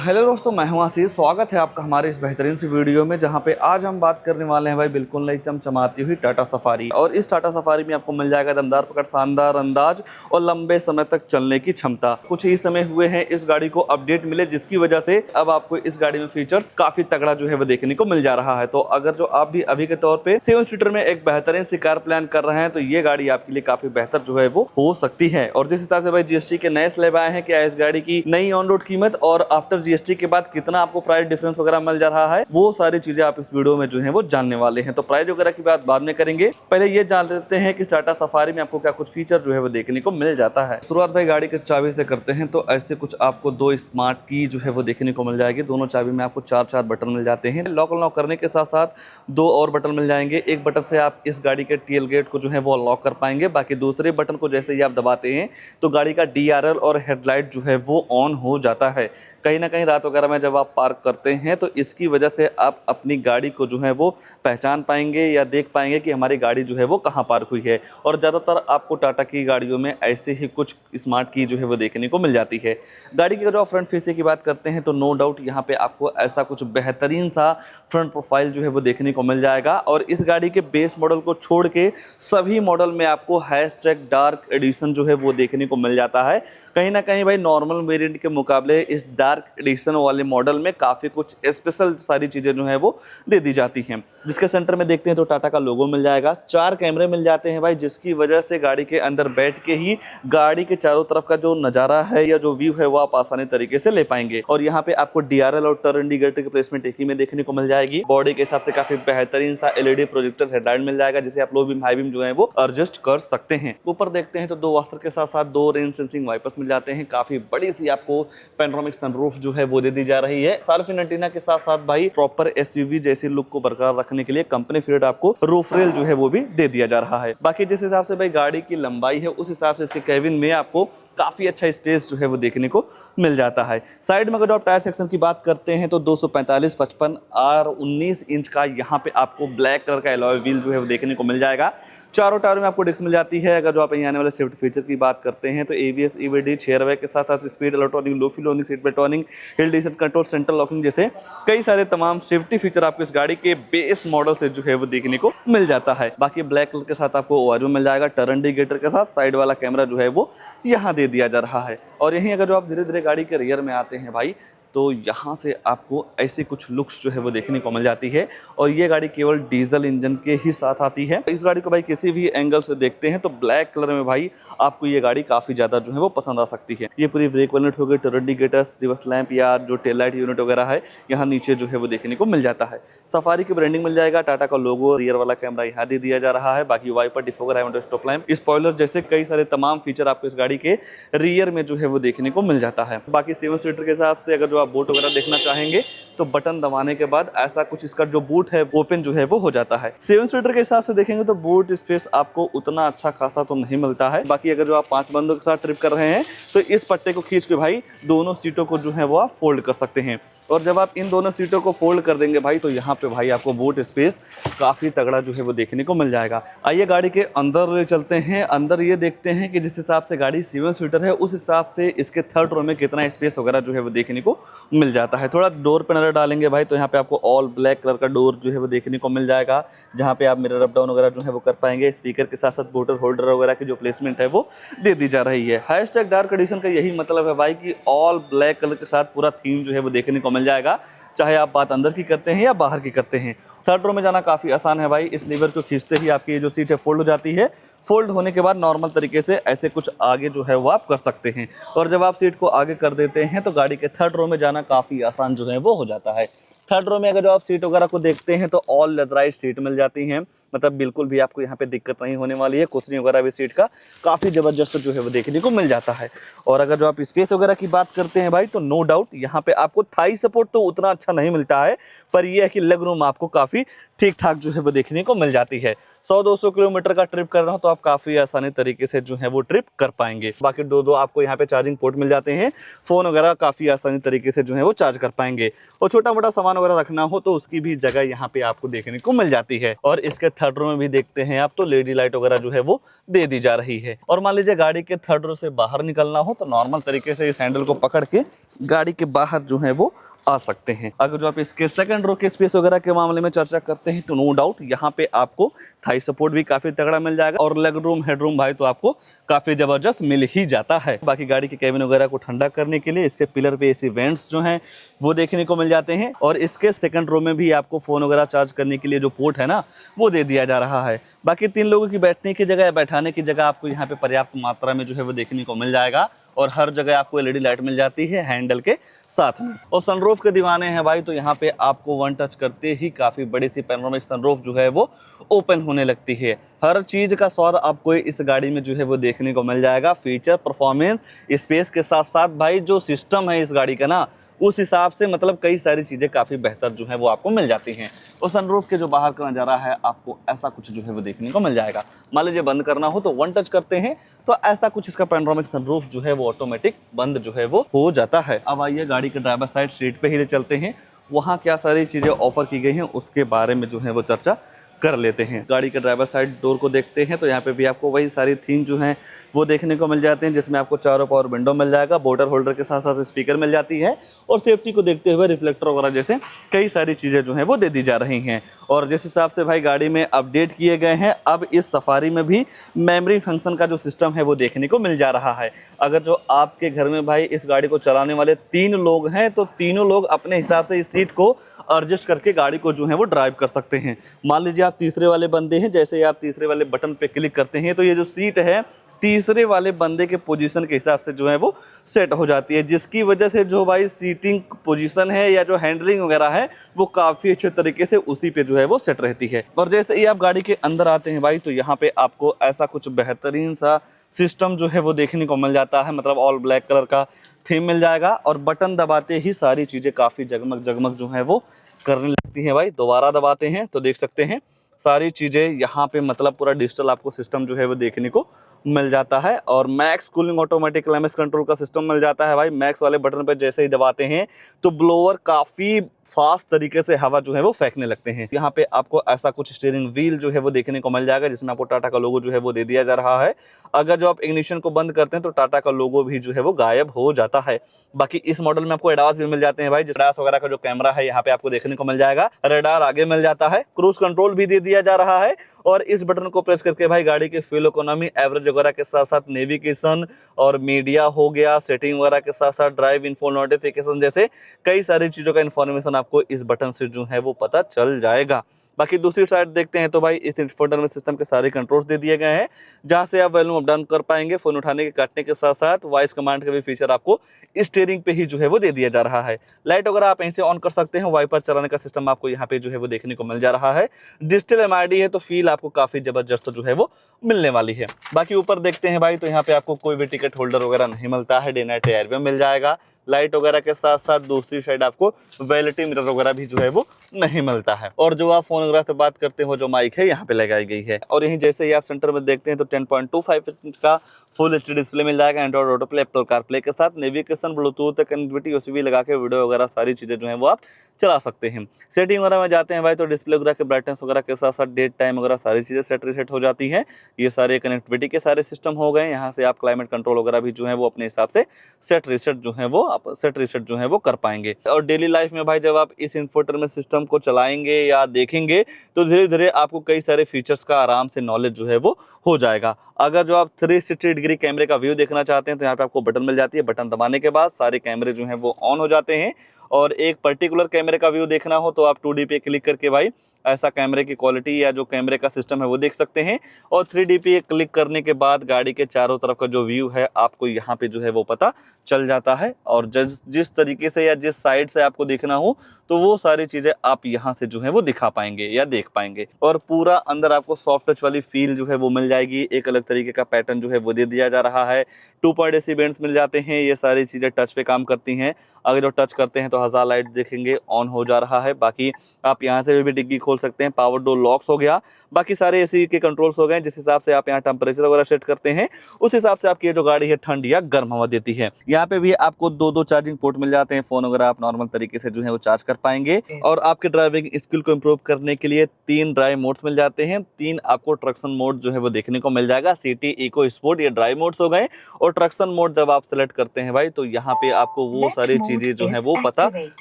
Hello दोस्तों, मैं हूं आशीष। स्वागत है आपका हमारे इस बेहतरीन सी वीडियो में, जहां पे आज हम बात करने वाले हैं भाई बिल्कुल नई चमचमाती हुई टाटा सफारी। और इस टाटा सफारी में आपको मिल जाएगा दमदार पकड़, शानदार अंदाज और लंबे समय तक चलने की क्षमता। कुछ ही समय हुए हैं इस गाड़ी को अपडेट मिले, जिसकी वजह से अब आपको इस गाड़ी में फीचर्स काफी तगड़ा जो है वो देखने को मिल जा रहा है। तो अगर जो आप भी अभी के तौर पे 7 सीटर में एक बेहतरीन सी कार प्लान कर रहे हैं, तो ये गाड़ी आपके लिए काफी बेहतर जो है वो हो सकती है। और जिस हिसाब से भाई जीएसटी के नए स्लैब आए हैं, क्या इस गाड़ी की नई ऑन रोड कीमत और आफ्टर जीएसटी के बाद कितना आपको प्राइस डिफरेंस वगैरह मिल जा रहा है, वो सारी चीजें आप इस वीडियो में जो है वो जानने वाले हैं। तो प्राइस वगैरह की बात बाद में करेंगे, पहले ये जान लेते हैं कि टाटा सफारी में आपको क्या कुछ फीचर जो है वो देखने को मिल जाता है। शुरुआत भाई गाड़ी के चाबी से करते हैं, तो ऐसे कुछ आपको दो स्मार्ट की जो है वो देखने को मिल जाएगी। दोनों चाबी में आपको चार बटन मिल जाते हैं। लॉक अनलॉक करने के साथ साथ दो और बटन मिल जाएंगे। एक बटन से आप इस गाड़ी के टेल गेट को जो है वो लॉक कर पाएंगे। बाकी दूसरे बटन को जैसे ही आप दबाते हैं तो गाड़ी का डीआरएल और हेडलाइट जो है वो ऑन हो जाता है। कहीं ना कहीं रात वगैरह में जब आप पार्क करते हैं तो इसकी वजह से आप अपनी गाड़ी को जो है वो पहचान पाएंगे या देख पाएंगे कि हमारी गाड़ी जो है वो कहाँ पार्क हुई है। और ज़्यादातर आपको टाटा की गाड़ियों में ऐसे ही कुछ स्मार्ट की जो है वो देखने को मिल जाती है। गाड़ी की अगर आप फ्रंट फेसिंग की बात करते हैं तो नो डाउट यहाँ पे आपको ऐसा कुछ बेहतरीन सा फ्रंट प्रोफाइल जो है वो देखने को मिल जाएगा। और इस गाड़ी के बेस मॉडल को छोड़ के सभी मॉडल में आपको हैशटैग डार्क एडिशन जो है वो देखने को मिल जाता है। कहीं ना कहीं भाई नॉर्मल वेरिएंट के मुकाबले इस डार्क एडिशन वाले मॉडल में काफ़ी कुछ स्पेशल सारी चीज़ें जो है वो दे दी जाती हैं। जिसके सेंटर में देखते हैं तो टाटा का लोगो मिल जाएगा। 4 कैमरे मिल जाते हैं भाई, जिसकी वजह से गाड़ी के अंदर बैठ के ही गाड़ी के चारों तरफ का जो नज़ारा है या जो व्यू है वो आप आसानी तरीके से ले पाएंगे। और यहाँ पे आपको डीआरएल और टर्न इंडिकेटर की प्लेसमेंट एक ही में देखने को मिल जाएगी। बॉडी के हिसाब से काफी बेहतरीन सा एलईडी प्रोजेक्टर हेडलाइट मिल जाएगा, जिसे आप लो बीम हाई बीम जो है वो एडजस्ट कर सकते हैं। ऊपर देखते हैं तो 2 वॉशर के साथ साथ 2 रेन सेंसिंग वाइपर्स मिल जाते हैं। काफी बड़ी सी आपको पैनोरामिक सनरूफ जो है वो दे दी जा रही है। सार्फिन एंटीना के साथ साथ भाई प्रॉपर एसयूवी जैसी लुक को बरकरार रखने के लिए कंपनी फिटेड आपको रूफ रेल जो है वो भी दे दिया जा रहा है। बाकी जिस हिसाब से भाई गाड़ी की लंबाई है, उस हिसाब से इसके केबिन में आपको काफी अच्छा स्पेस जो है वो देखने को मिल जाता है। साइड में अगर आप टायर सेक्शन की बात करते हैं तो 245 55 और 19 इंच का यहाँ पे आपको ब्लैक कलर का एलॉय व्हील जो है वो देखने को मिल जाएगा। चारों टायर में आपको डिस्क मिल जाती है। अगर जो आप यहाँ आने वाले सेफ्टी फीचर की बात करते हैं तो एबीएस ईवीडी 6 रवे के साथ साथ स्पीड इलेक्ट्रॉनिक, लो fuel economic, seat belt turning, hill descent control, central locking जैसे कई सारे तमाम सेफ्टी फीचर आपको इस गाड़ी के बेस मॉडल से जो है वो देखने को मिल जाता है। बाकी ब्लैक कलर के साथ आपको ओआरओ मिल जाएगा। टर्न इंडिकेटर के साथ साइड वाला कैमरा जो है वो यहाँ दे दिया जा रहा है। और यहीं अगर जो आप धीरे धीरे गाड़ी के रियर में आते हैं भाई, तो यहाँ से आपको ऐसी कुछ लुक्स जो है वो देखने को मिल जाती है। और ये गाड़ी केवल डीजल इंजन के ही साथ आती है। इस गाड़ी को भाई किसी भी एंगल से देखते हैं तो ब्लैक कलर में भाई आपको ये गाड़ी काफ़ी ज़्यादा जो है वो पसंद आ सकती है। ये पूरी ब्रेक यूनिट हो गई, टर्न इंडिकेटर्स, रिवर्स लैंप या जो टेल लाइट यूनिट वगैरह है यहाँ नीचे जो है वो देखने को मिल जाता है। सफारी की ब्रांडिंग मिल जाएगा। टाटा का लोगो, रियर वाला कैमरा यहाँ दे दिया जा रहा है। बाकी वाइपर, डिफोगर, हाइवेंडर स्टॉप लैंप, स्पॉइलर जैसे कई सारे तमाम फीचर आपको इस गाड़ी के रियर में जो है वो देखने को मिल जाता है। बाकी 7 सीटर के हिसाब से अगर जो आप बोट वगैरह देखना चाहेंगे तो बटन दबाने के बाद ऐसा कुछ इसका जो बूट है ओपन जो है वो हो जाता है। 7 सीटर के हिसाब से देखेंगे तो बूट स्पेस आपको उतना अच्छा खासा तो नहीं मिलता है। बाकी अगर जो आप 5 बंदों के साथ ट्रिप कर रहे हैं तो इस पट्टे को खींच के भाई दोनों सीटों को जो है वो आप फोल्ड कर सकते हैं। और जब आप इन दोनों सीटों को फोल्ड कर देंगे भाई, तो यहाँ पे भाई आपको बूट स्पेस काफ़ी तगड़ा जो है वो देखने को मिल जाएगा। आइए गाड़ी के अंदर चलते हैं। अंदर ये देखते हैं कि जिस हिसाब से गाड़ी 7 सीटर है, उस हिसाब से इसके थर्ड रो में कितना स्पेस वगैरह जो है वो देखने को मिल जाता है। थोड़ा डोर पर नजर डालेंगे भाई तो यहाँ पे आपको ऑल ब्लैक कलर का डोर जो है वो देखने को मिल जाएगा, जहाँ पे आप मिरर अप डाउन वगैरह जो है वो कर पाएंगे। स्पीकर के साथ साथ बोटल होल्डर वगैरह की जो प्लेसमेंट है वो दे दी जा रही है। हैशटैग डार्क एडिशन का यही मतलब है भाई कि ऑल ब्लैक कलर के साथ पूरा थीम जो है वो देखने को मिल जाएगा, चाहे आप बात अंदर की करते हैं या बाहर की करते हैं। थर्ड रो में जाना काफ़ी आसान है भाई। इस लीवर को खींचते ही आपकी जो सीट है फोल्ड हो जाती है। फोल्ड होने के बाद नॉर्मल तरीके से ऐसे कुछ आगे जो है वो आप कर सकते हैं। और जब आप सीट को आगे कर देते हैं तो गाड़ी के थर्ड रो में जाना काफ़ी आसान जो है वो हो जाता है। थर्ड रो में अगर जो आप सीट वगैरह को देखते हैं तो ऑल लेदराइट सीट मिल जाती हैं। मतलब बिल्कुल भी आपको यहाँ पे दिक्कत नहीं होने वाली है। कुशनी वगैरह भी सीट का काफ़ी ज़बरदस्त जो है वो देखने को मिल जाता है। और अगर जो आप स्पेस वगैरह की बात करते हैं भाई, तो नो डाउट यहाँ पे आपको थाई सपोर्ट तो उतना अच्छा नहीं मिलता है, पर यह है कि लेग रूम आपको काफ़ी ठीक ठाक जो है वो देखने को मिल जाती है। 100-200 किलोमीटर का ट्रिप कर रहा हो तो आप काफ़ी आसानी तरीके से जो है वो ट्रिप कर पाएंगे। बाकी दो आपको यहाँ पे चार्जिंग पोर्ट मिल जाते हैं। फ़ोन वगैरह काफ़ी आसानी तरीके से जो है वो चार्ज कर पाएंगे। और छोटा मोटा सामान वगैरह रखना हो तो उसकी भी जगह यहाँ पे आपको देखने को मिल जाती है। और इसके थर्ड रो में भी देखते हैं आप तो लेडी लाइट वगैरह जो है वो दे दी जा रही है। और मान लीजिए गाड़ी के थर्ड रो से बाहर निकलना हो तो नॉर्मल तरीके से इस हैंडल को पकड़ के गाड़ी के बाहर जो है वो आ सकते हैं। अगर जो आप इसके सेकंड रो के स्पेस वगैरह के मामले में चर्चा करते हैं तो नो डाउट यहाँ पे आपको थाई सपोर्ट भी काफी तगड़ा मिल जाएगा और लेग रूम हेडरूम भाई तो आपको काफी जबरदस्त मिल ही जाता है। बाकी गाड़ी के कैबिन वगैरह को ठंडा करने के लिए इसके पिलर पे एसी वेंट्स जो हैं वो देखने को मिल जाते हैं। और इसके सेकंड रो में भी आपको फोन वगैरह चार्ज करने के लिए जो पोर्ट है ना वो दे दिया जा रहा है। बाकी 3 लोगों की बैठने की जगह या बैठाने की जगह आपको यहाँ पे पर्याप्त मात्रा में जो है वो देखने को मिल जाएगा। और हर जगह आपको एलईडी लाइट मिल जाती है हैंडल के साथ में। और सनरूफ के दीवाने हैं भाई तो यहाँ पे आपको वन टच करते ही काफी बड़ी सी पैनोरामिक सनरूफ जो है वो ओपन होने लगती है। हर चीज का स्वाद आपको इस गाड़ी में जो है वो देखने को मिल जाएगा। फीचर, परफॉर्मेंस, स्पेस के साथ साथ भाई जो सिस्टम है इस गाड़ी का ना उस हिसाब से मतलब कई सारी चीज़ें काफ़ी बेहतर जो है वो आपको मिल जाती हैं। और सनरूफ के जो बाहर का नज़ारा है आपको ऐसा कुछ जो है वो देखने को मिल जाएगा। मान लीजिए बंद करना हो तो वन टच करते हैं तो ऐसा कुछ इसका पैनोरामिक सनरूफ जो है वो ऑटोमेटिक बंद जो है वो हो जाता है। अब आइए गाड़ी के ड्राइवर साइड सीट पे ही ले चलते हैं, वहाँ क्या सारी चीज़ें ऑफर की गई हैं उसके बारे में जो है वो चर्चा कर लेते हैं। गाड़ी के ड्राइवर साइड डोर को देखते हैं तो यहाँ पे भी आपको वही सारी थीम जो हैं वो देखने को मिल जाते हैं, जिसमें आपको चारों पावर विंडो मिल जाएगा, बॉर्डर होल्डर के साथ साथ स्पीकर मिल जाती है और सेफ्टी को देखते हुए रिफ्लेक्टर वगैरह जैसे कई सारी चीज़ें जो हैं वो दे दी जा रही हैं। और जिस हिसाब से भाई गाड़ी में अपडेट किए गए हैं अब इस सफारी में भी मेमोरी फंक्शन का जो सिस्टम है वो देखने को मिल जा रहा है। अगर जो आपके घर में भाई इस गाड़ी को चलाने वाले 3 लोग हैं तो तीनों लोग अपने हिसाब से इस सीट को एडजस्ट करके गाड़ी को जो है वो ड्राइव कर सकते हैं। मान लीजिए आप तीसरे वाले बंदे हैं, जैसे ही आप तीसरे वाले बटन पे क्लिक करते हैं तो ये जो सीट है तीसरे वाले बंदे के पोजीशन के हिसाब से जो है वो सेट हो जाती है, जिसकी वजह से जो भाई सीटिंग पोजीशन है या जो हैंडलिंग वगैरह है वो काफ़ी अच्छे तरीके से उसी पे जो है वो सेट रहती है। और जैसे ही आप गाड़ी के अंदर आते हैं भाई तो यहाँ पे आपको ऐसा कुछ बेहतरीन सा सिस्टम जो है वो देखने को मिल जाता है, मतलब ऑल ब्लैक कलर का थीम मिल जाएगा और बटन दबाते ही सारी चीज़ें काफ़ी जगमग जगमग जो है वो करने लगती हैं। भाई दोबारा दबाते हैं तो देख सकते हैं सारी चीज़ें यहाँ पे मतलब पूरा डिजिटल आपको सिस्टम जो है वो देखने को मिल जाता है। और max cooling automatic climate control का सिस्टम मिल जाता है। भाई मैक्स वाले बटन पे जैसे ही दबाते हैं तो ब्लोअर काफ़ी फास्ट तरीके से हवा जो है वो फेंकने लगते हैं। यहाँ पे आपको ऐसा कुछ स्टीयरिंग व्हील जो है वो देखने को मिल जाएगा, जिसमें आपको टाटा का लोगो जो है वो दे दिया जा रहा है। अगर जो आप इग्निशन को बंद करते हैं तो टाटा का लोगो भी जो है वो गायब हो जाता है। बाकी इस मॉडल में आपको एडास भी मिल जाते हैं भाई, एडास वगैरह का जो कैमरा है यहाँ पे आपको देखने को मिल जाएगा, रेडार आगे मिल जाता है, क्रूज कंट्रोल भी दे दिया जा रहा है। और इस बटन को प्रेस करके भाई गाड़ी के फ्यूल इकोनॉमी, एवरेज वगैरह के साथ साथ नेविगेशन और मीडिया हो गया, सेटिंग वगैरह के साथ साथ ड्राइव इन्फो, नोटिफिकेशन जैसे कई सारी चीज़ों का इन्फॉर्मेशन आपको इस बटन से जो है वो पता चल जाएगा। बाकी दूसरी साइड देखते हैं तो भाई इस इंफोटेनमेंट सिस्टम के सारे कंट्रोल्स दे दिए गए हैं, जहां से आप वॉल्यूम अप डाउन कर पाएंगे, फोन उठाने के काटने के साथ साथ वॉइस कमांड का भी फीचर आपको स्टीयरिंग पे ही जो है वो दे दिया जा रहा है। लाइट वगैरह आप यहीं से ऑन कर सकते हैं, वाइपर चलाने का सिस्टम आपको यहाँ पे जो है वो देखने को मिल जा रहा है। डिजिटल एमआईडी है तो फील आपको काफी जबरदस्त जो है वो मिलने वाली है। बाकी ऊपर देखते हैं भाई तो यहाँ पे आपको कोई भी टिकट होल्डर वगैरह नहीं मिलता है, डे नाइट एयरवे मिल जाएगा। लाइट वगैरह के साथ साथ दूसरी साइड आपको वैलिटी मिरर वगैरह भी जो है वो नहीं मिलता है। और जो आप फोन वगैरह से बात करते हो जो माइक है यहाँ पे लगाई गई है। और यहीं जैसे ही आप सेंटर में देखते हैं तो 10.25 इंच का फुल एचडी डिस्प्ले मिल जाएगा, Android auto play, Apple CarPlay के साथ, नेविगेशन, ब्लूटूथ कनेक्टिविटी, यूएसबी लगा के वीडियो वगैरह सारी चीज़ें जो है वो आप चला सकते हैं। सेटिंग वगैरह में जाते हैं भाई तो डिस्प्ले वगैरह के ब्राइटनेस वगैरह के साथ साथ डेट टाइम वगैरह सारी चीज़ें सेट रीसेट हो जाती हैं। ये सारे कनेक्टिविटी के सारे सिस्टम हो गए। यहाँ से आप क्लाइमेट कंट्रोल वगैरह भी जो है वो अपने हिसाब से सेट रीसेट जो है वो आप सेट रीसेट जो है वो कर पाएंगे। और डेली लाइफ में भाई जब आप इस इंफोटेनमेंट सिस्टम को चलाएंगे या देखेंगे तो धीरे धीरे आपको कई सारे फीचर्स का आराम से नॉलेज जो है वो हो जाएगा। अगर जो आप 360 डिग्री कैमरे का व्यू देखना चाहते हैं तो यहाँ पे आपको बटन मिल जाती है, बटन दबाने के बाद सारे कैमरे जो हैं वो ऑन हो जाते हैं। और एक पर्टिकुलर कैमरे का व्यू देखना हो तो आप 2D पे क्लिक करके भाई ऐसा कैमरे की क्वालिटी या जो कैमरे का सिस्टम है वो देख सकते हैं। और 3D पे क्लिक करने के बाद गाड़ी के चारों तरफ का जो व्यू है आपको यहाँ पे जो है वो पता चल जाता है। और जिस तरीके से या जिस साइड से आपको देखना हो तो वो सारी चीज़ें आप यहाँ से जो है वो दिखा पाएंगे या देख पाएंगे। और पूरा अंदर आपको सॉफ्ट टच वाली फील जो है वो मिल जाएगी। एक अलग तरीके का पैटर्न जो है वो दे दिया जा रहा है। 2.AC बैंड्स मिल जाते हैं, ये सारी चीज़ें टच पे काम करती हैं। अगर जो टच करते हैं तो तो हज़ार लाइट देखेंगे ऑन हो जा रहा है। बाकी आप यहाँ से भी डिग्गी खोल सकते हैं, पावर डोर लॉक्स हो गया, बाकी सारे एसी के कंट्रोल्स हो गए। जिस हिसाब से आप यहाँ टेम्परेचर वगैरह सेट करते हैं उस हिसाब से आपकी जो गाड़ी है ठंड या गर्म हवा देती है। यहाँ पे भी आपको दो चार्जिंग पोर्ट मिल जाते हैं, फोन वगैरह आप नॉर्मल तरीके से जो है वो चार्ज कर पाएंगे। और आपके ड्राइविंग स्किल को इम्प्रूव करने के लिए 3 ड्राइव मोड्स मिल जाते हैं। 3 आपको ट्रक्शन मोड जो है वो देखने को मिल जाएगा, सिटी, इको, स्पोर्ट, ये ड्राइव मोड्स हो गए। और ट्रक्शन मोड जब आप सेलेक्ट करते हैं भाई तो यहाँ पे आपको वो सारी चीजें जो है वो पता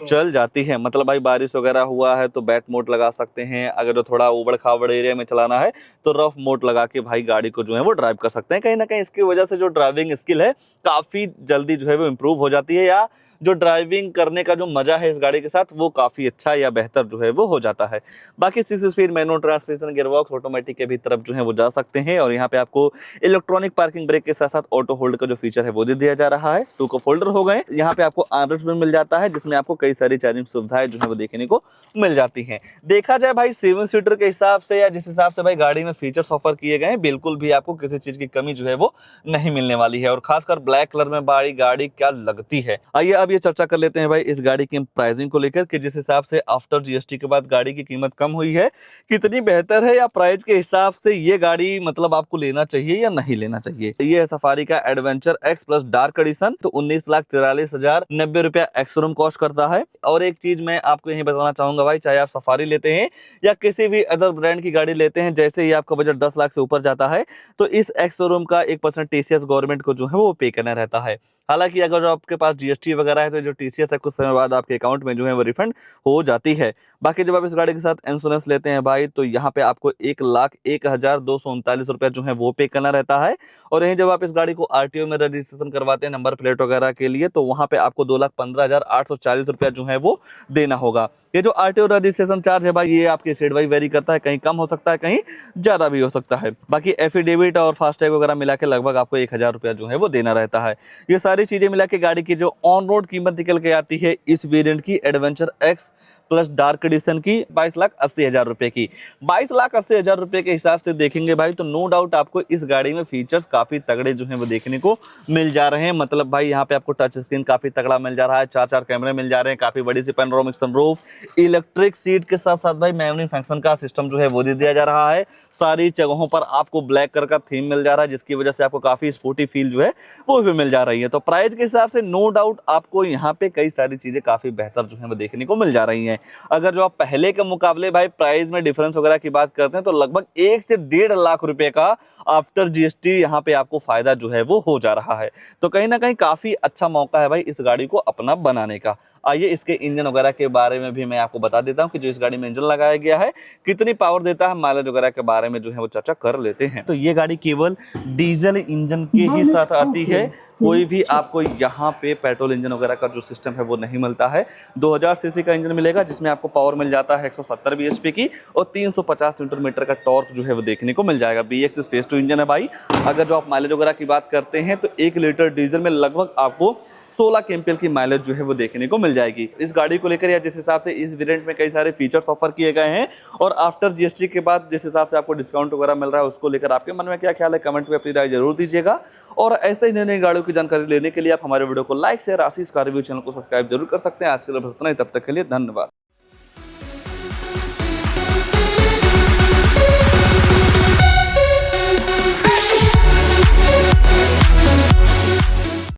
चल जाती है। मतलब भाई बारिश वगैरह हुआ है तो बैट मोड लगा सकते हैं, अगर जो थोड़ा उबड़ खाबड़ एरिया में चलाना है तो रफ मोड लगा के भाई गाड़ी को जो है वो ड्राइव कर सकते हैं। कहीं ना कहीं इसकी वजह से जो ड्राइविंग स्किल है काफी जल्दी जो है वो इम्प्रूव हो जाती है, या जो ड्राइविंग करने का जो मजा है इस गाड़ी के साथ वो काफी अच्छा या बेहतर जो है वो हो जाता है। बाकी 6 speed manual transmission, gearbox, automatic के भी तरफ जो है वो जा सकते हैं। और यहाँ पे आपको इलेक्ट्रॉनिक पार्किंग ब्रेक के साथ साथ ऑटो होल्ड का जो फीचर है वो दे दिया जा रहा है। 2 कप होल्डर हो गए। यहाँ पे आपको आर्मरेस्ट भी मिल जाता है जिसमें आपको कई सारी चार्जिंग सुविधाएं जो है वो देखने को मिल जाती है। देखा जाए भाई 7 सीटर के हिसाब से या जिस हिसाब से भाई गाड़ी में फीचर्स ऑफर किए गए हैं, बिल्कुल भी आपको किसी चीज की कमी जो है वो नहीं मिलने वाली है। और खासकर ब्लैक कलर में बड़ी गाड़ी क्या लगती है। आइए अब ये चर्चा कर लेते हैं भाई इस गाड़ी की प्राइसिंग को लेकर कि जिस हिसाब से आफ्टर जीएसटी के बाद गाड़ी की कीमत कम हुई है कितनी बेहतर है, या प्राइस के हिसाब से ये गाड़ी मतलब आपको लेना चाहिए या नहीं लेना चाहिए। ये है सफारी का adventure x plus dark edition, तो 19,43,090 रुपया एक्स-शोरूम कॉस्ट करता है। और एक चीज मैं आपको यही बताना चाहूंगा भाई, चाहे आप सफारी लेते हैं या किसी भी अदर ब्रांड की गाड़ी लेते हैं, जैसे ही आपका बजट 10 लाख से ऊपर जाता है तो इस एक्स-शोरूम का 1% टीसीएस गवर्नमेंट को जो है वो पे करना रहता है। हालांकि अगर आपके पास जीएसटी वगैरह है तो जो टीसीएस है कुछ समय बाद आपके अकाउंट में जो है वो रिफंड हो जाती है। बाकी जब आप इस गाड़ी के साथ इंश्योरेंस लेते हैं भाई तो यहाँ पे आपको 1,01,239 रुपया जो है वो पे करना रहता है। और यहीं जब आप इस गाड़ी को आरटीओ में रजिस्ट्रेशन करवाते हैं नंबर प्लेट वगैरह के लिए तो वहाँ पे आपको 2,15,840 रुपया जो है वो देना होगा। ये जो आरटीओ रजिस्ट्रेशन चार्ज है भाई ये आपके स्टेट वाइज वेरी करता है, कहीं कम हो सकता है कहीं ज्यादा भी हो सकता है। बाकी एफिडेविट और फास्टैग वगैरह मिला के लगभग आपको 1,000 रुपया जो है वो देना रहता है। ये सारी चीजें मिला के गाड़ी की जो ऑन रोड कीमत निकल के आती है इस वेरिएंट की adventure x plus dark edition की 22,80,000 रुपए की। 22,80,000 रुपए के हिसाब से देखेंगे भाई तो नो डाउट आपको इस गाड़ी में फीचर्स काफी तगड़े जो हैं वो देखने को मिल जा रहे हैं। मतलब भाई यहाँ पे आपको टच स्क्रीन काफी तगड़ा मिल जा रहा है, 4 कैमरे मिल जा रहे हैं, काफी बड़ी सी पैनोरामिक सनरूफ, इलेक्ट्रिक सीट के साथ साथ भाई मेमोरी फंक्शन का सिस्टम जो है वो दे दिया जा रहा है। सारी जगहों पर आपको ब्लैक कलर का थीम मिल जा रहा है जिसकी वजह से आपको काफी स्पोर्टी फील जो है वो भी मिल जा रही है। तो प्राइस के हिसाब से नो डाउट आपको यहाँ पे कई सारी चीजें काफी बेहतर जो है वो देखने को मिल जा रही हैं। अगर जो आप पहले के मुकाबले भाई प्राइस में डिफरेंस वगैरह की बात करते हैं तो लगभग 1 से 1.5 लाख रुपए का आफ्टर जीएसटी यहाँ पे आपको फायदा जो है वो हो जा रहा है। तो कहीं ना कहीं काफी अच्छा मौका है भाई इस गाड़ी को अपना बनाने का। आइए इसके इंजन वगैरह के बारे में भी मैं आपको बता देता हूँ कि जो इस गाड़ी में इंजन लगाया गया है कितनी पावर देता है, माइलेज वगैरह के बारे में जो है वो चर्चा कर लेते हैं। तो ये गाड़ी केवल डीजल इंजन के ही साथ आती है, कोई भी आपको यहाँ पे पेट्रोल इंजन वगैरह का जो सिस्टम है वो नहीं मिलता है। 2000 सीसी का इंजन मिलेगा जिसमें आपको पावर मिल जाता है 170 बीएचपी की और 350 न्यूटन मीटर का टॉर्क जो है वो देखने को मिल जाएगा। BX फेज 2 इंजन है भाई। अगर जो आप माइलेज वगैरह की बात करते हैं तो 1 लीटर डीजल में लगभग आपको 16 केएमपीएल की माइलेज जो है वो देखने को मिल जाएगी। इस गाड़ी को लेकर या जिस हिसाब से इस वेरिएंट में कई सारे फीचर्स ऑफर किए गए हैं और आफ्टर जीएसटी के बाद जिस हिसाब से आपको डिस्काउंट वगैरह मिल रहा है उसको लेकर आपके मन में क्या ख्याल है, कमेंट में अपनी राय जरूर दीजिएगा। और ऐसे ही नई नई गाड़ियों की जानकारी लेने के लिए आप हमारे वीडियो को लाइक शेयर, आशीष कार रिव्यू चैनल को सब्सक्राइब जरूर कर सकते हैं। आज के लिए बस इतना ही, तब तक के लिए धन्यवाद।